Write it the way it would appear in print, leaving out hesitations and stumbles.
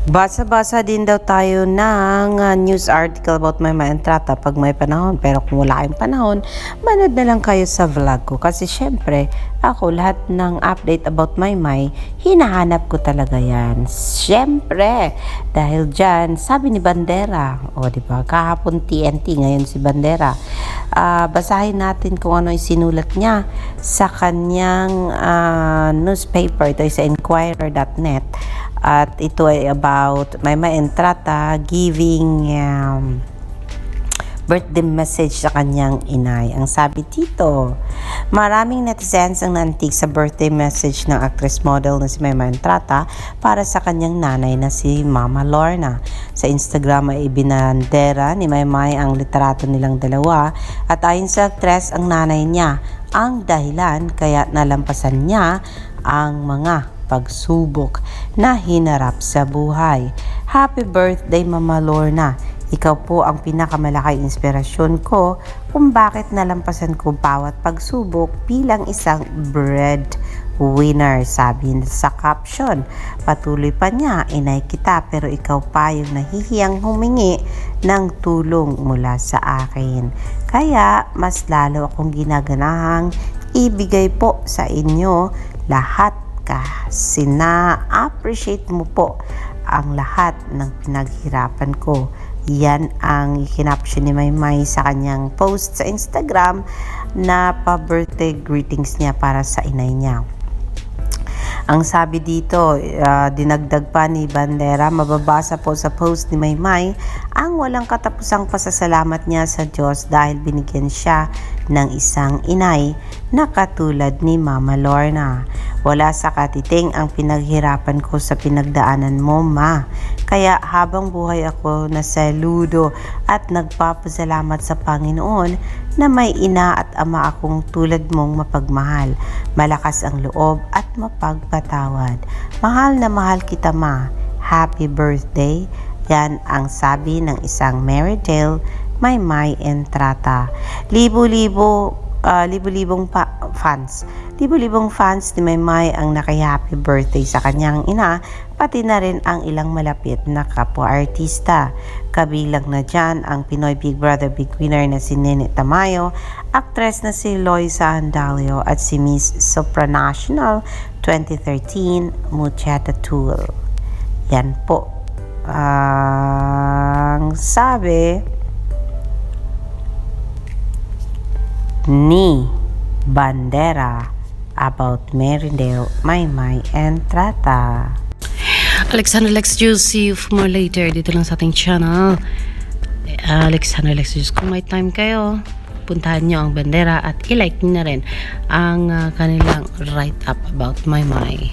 Basa-basa din daw tayo ng news article about Maymay Entrata pag may panahon. Pero kung wala kayong panahon, manood na lang kayo sa vlog ko. Kasi syempre, ako lahat ng update about Maymay, hinahanap ko talaga yan. Syempre, dahil dyan, sabi ni Bandera, o diba, kahapon TNT, ngayon si Bandera. Basahin natin kung ano yung sinulat niya sa kanyang newspaper. Ito ay sa Inquirer.net. At ito ay about Maymay Entrata giving birthday message sa kanyang inay. Ang sabi dito, maraming netizens ang naantig sa birthday message ng actress model na si Maymay Entrata para sa kanyang nanay na si Mama Lorna. Sa Instagram ay ibinandera ni Maymay ang litrato nilang dalawa at ayon sa actress, ang nanay niya ang dahilan kaya nalampasan niya ang mga pagsubok na hinarap sa buhay. Happy birthday, Mama Lorna. Ikaw po ang pinakamalaking inspirasyon ko kung bakit nalampasan ko bawat pagsubok bilang isang breadwinner, sabi sa caption. Patuloy pa niya, inay kita pero ikaw pa yung nahihiyang humingi ng tulong mula sa akin. Kaya mas lalo akong ginaganahang ibigay po sa inyo lahat kasi na-appreciate mo po ang lahat ng pinaghirapan ko. Yan ang kinaption ni Maymay sa kanyang post sa Instagram na pa-birthday greetings niya para sa inay niya. Ang sabi dito, dinagdag pa ni Bandera, mababasa po sa post ni Maymay ang walang katapusang pasasalamat niya sa Diyos dahil binigyan siya ng isang inay na katulad ni Mama Lorna. Wala sa katiting ang pinaghirapan ko sa pinagdaanan mo, Ma. Kaya habang buhay ako nasaludo at nagpapasalamat sa Panginoon na may ina at ama akong tulad mong mapagmahal, malakas ang loob at mapagpatawad. Mahal na mahal kita, Ma. Happy birthday. Yan ang sabi ng isang Marydale Maymay Entrata. Libo-libong fans ni Maymay ang naki-happy birthday sa kanyang ina, pati na rin ang ilang malapit na kapwa-artista. Kabilang na dyan ang Pinoy Big Brother Big Winner na si Nene Tamayo, actress na si Loisa Andalio at si Miss Supranational 2013 Mucheta Tool. Yan po ang sabi ni Bandera about Marydale Maymay Entrata. Alexander Lex Juice, see you for more later dito lang sa ating channel. Alexander Lex Juice, kung may time kayo, puntahan nyo ang Bandera at i-like nyo na rin ang kanilang write-up about Maymay.